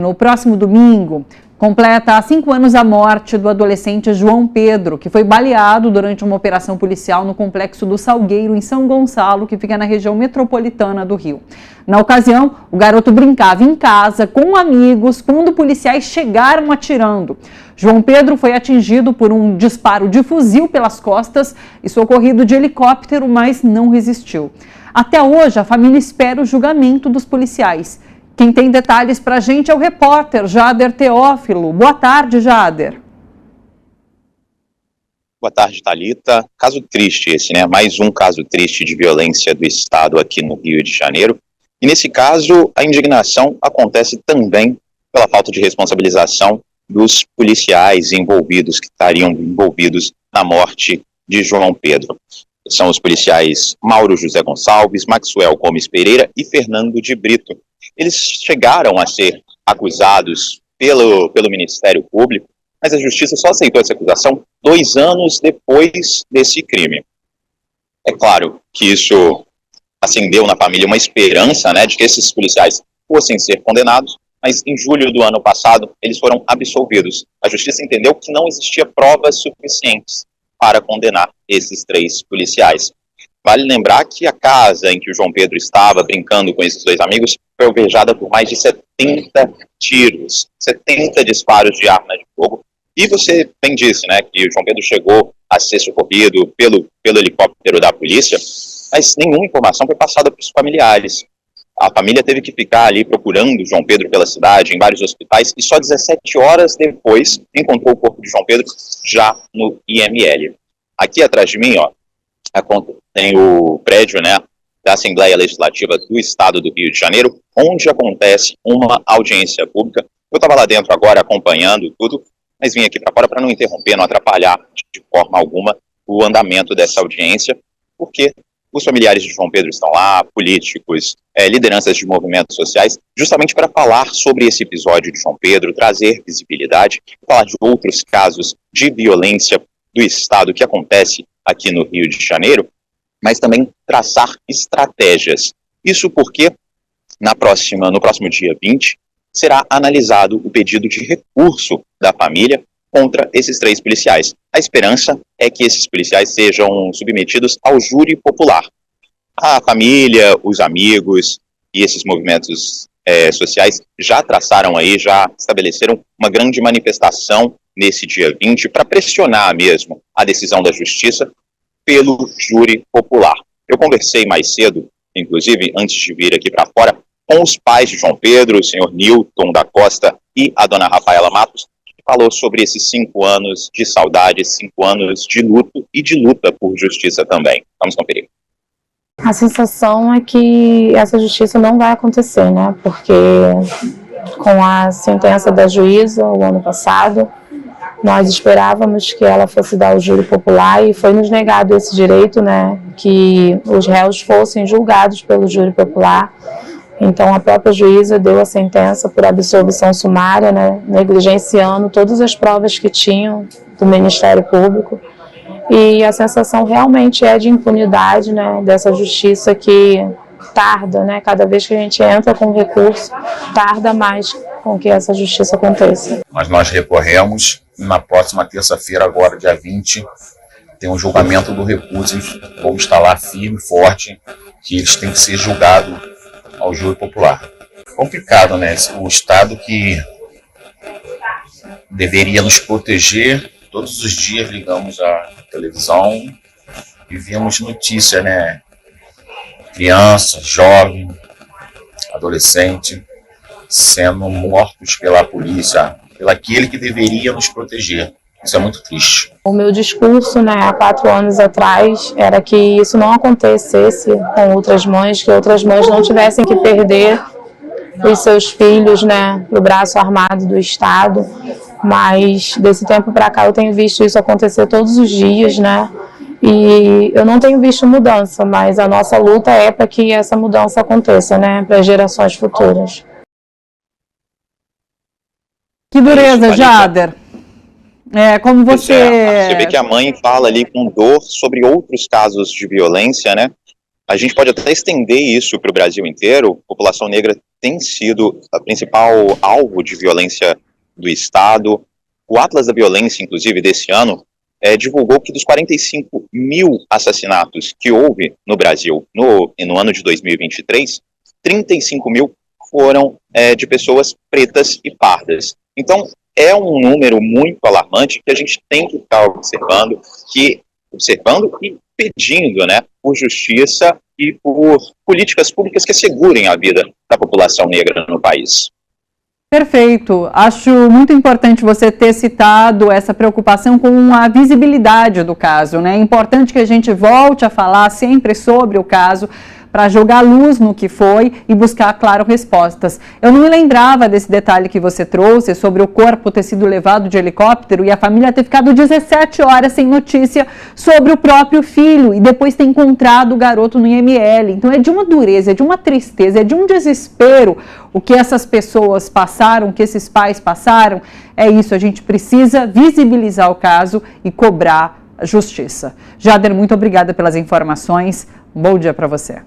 No próximo domingo, completa há 5 anos a morte do adolescente João Pedro, que foi baleado durante uma operação policial no Complexo do Salgueiro, em São Gonçalo, que fica na região metropolitana do Rio. Na ocasião, o garoto brincava em casa com amigos quando policiais chegaram atirando. João Pedro foi atingido por um disparo de fuzil pelas costas e socorrido de helicóptero, mas não resistiu. Até hoje, a família espera o julgamento dos policiais. Quem tem detalhes para a gente é o repórter Jader Teófilo. Boa tarde, Jader. Boa tarde, Thalita. Caso triste esse, né? Mais um caso triste de violência do Estado aqui no Rio de Janeiro. E nesse caso, a indignação acontece também pela falta de responsabilização dos policiais envolvidos, que estariam envolvidos na morte de João Pedro. São os policiais Mauro José Gonçalves, Maxwell Gomes Pereira e Fernando de Brito. Eles chegaram a ser acusados pelo Ministério Público, mas a Justiça só aceitou essa acusação 2 anos depois desse crime. É claro que isso acendeu na família uma esperança, né, de que esses policiais fossem ser condenados, mas em julho do ano passado eles foram absolvidos. A Justiça entendeu que não existia provas suficientes para condenar esses 3 policiais. Vale lembrar que a casa em que o João Pedro estava brincando com esses 2 amigos foi alvejada por mais de 70 tiros, 70 disparos de arma de fogo. E você bem disse, né, que o João Pedro chegou a ser socorrido pelo helicóptero da polícia, mas nenhuma informação foi passada para os familiares. A família teve que ficar ali procurando o João Pedro pela cidade, em vários hospitais, e só 17 horas depois encontrou o corpo de João Pedro já no IML. Aqui atrás de mim, ó, tem o prédio, né, da Assembleia Legislativa do Estado do Rio de Janeiro, onde acontece uma audiência pública. Eu estava lá dentro agora acompanhando tudo, mas vim aqui para fora para não interromper, não atrapalhar de forma alguma o andamento dessa audiência, porque os familiares de João Pedro estão lá, políticos, lideranças de movimentos sociais, justamente para falar sobre esse episódio de João Pedro, trazer visibilidade, falar de outros casos de violência do Estado que acontece aqui no Rio de Janeiro, mas também traçar estratégias. Isso porque no próximo dia 20, será analisado o pedido de recurso da família contra esses 3 policiais. A esperança é que esses policiais sejam submetidos ao júri popular. A família, os amigos e esses movimentos sociais já traçaram aí, já estabeleceram uma grande manifestação nesse dia 20 para pressionar mesmo a decisão da Justiça pelo júri popular. Eu conversei mais cedo, inclusive, antes de vir aqui para fora, com os pais de João Pedro, o senhor Nilton da Costa e a dona Rafaela Matos, que falou sobre esses 5 anos de saudade, 5 anos de luto e de luta por justiça também. Vamos conferir. A sensação é que essa justiça não vai acontecer, né? Porque com a sentença da juíza, o ano passado, nós esperávamos que ela fosse dar o júri popular e foi nos negado esse direito, né? Que os réus fossem julgados pelo júri popular. Então, a própria juíza deu a sentença por absolvição sumária, né? Negligenciando todas as provas que tinham do Ministério Público. E a sensação realmente é de impunidade, né, dessa justiça que tarda, né, cada vez que a gente entra com recurso, tarda mais com que essa justiça aconteça. Mas nós recorremos, na próxima terça-feira, agora, dia 20, tem um julgamento do recurso, vamos estar lá firme e forte, que eles têm que ser julgados ao júri popular. Complicado, né, o Estado que deveria nos proteger. Todos os dias ligamos a televisão e vemos notícia, né? Criança, jovem, adolescente sendo mortos pela polícia, pelo aquele que deveria nos proteger. Isso é muito triste. O meu discurso, né, há 4 anos atrás, era que isso não acontecesse com outras mães, que outras mães não tivessem que perder os seus filhos, né, para o braço armado do Estado. Mas desse tempo para cá eu tenho visto isso acontecer todos os dias, né? E eu não tenho visto mudança, mas a nossa luta é para que essa mudança aconteça, né? Para as gerações futuras. Que dureza, Jader. Como você... Você vê que a mãe fala ali com dor sobre outros casos de violência, né? A gente pode até estender isso para o Brasil inteiro. A população negra tem sido a principal alvo de violência do Estado. O Atlas da Violência, inclusive, desse ano, divulgou que dos 45 mil assassinatos que houve no Brasil no ano de 2023, 35 mil foram de pessoas pretas e pardas. Então, é um número muito alarmante que a gente tem que estar observando e pedindo, né, por justiça e por políticas públicas que assegurem a vida da população negra no país. Perfeito. Acho muito importante você ter citado essa preocupação com a visibilidade do caso, né? É importante que a gente volte a falar sempre sobre o caso para jogar luz no que foi e buscar, claro, respostas. Eu não me lembrava desse detalhe que você trouxe sobre o corpo ter sido levado de helicóptero e a família ter ficado 17 horas sem notícia sobre o próprio filho e depois ter encontrado o garoto no IML. Então é de uma dureza, é de uma tristeza, é de um desespero o que essas pessoas passaram, o que esses pais passaram. É isso, a gente precisa visibilizar o caso e cobrar a justiça. Jader, muito obrigada pelas informações. Um bom dia para você.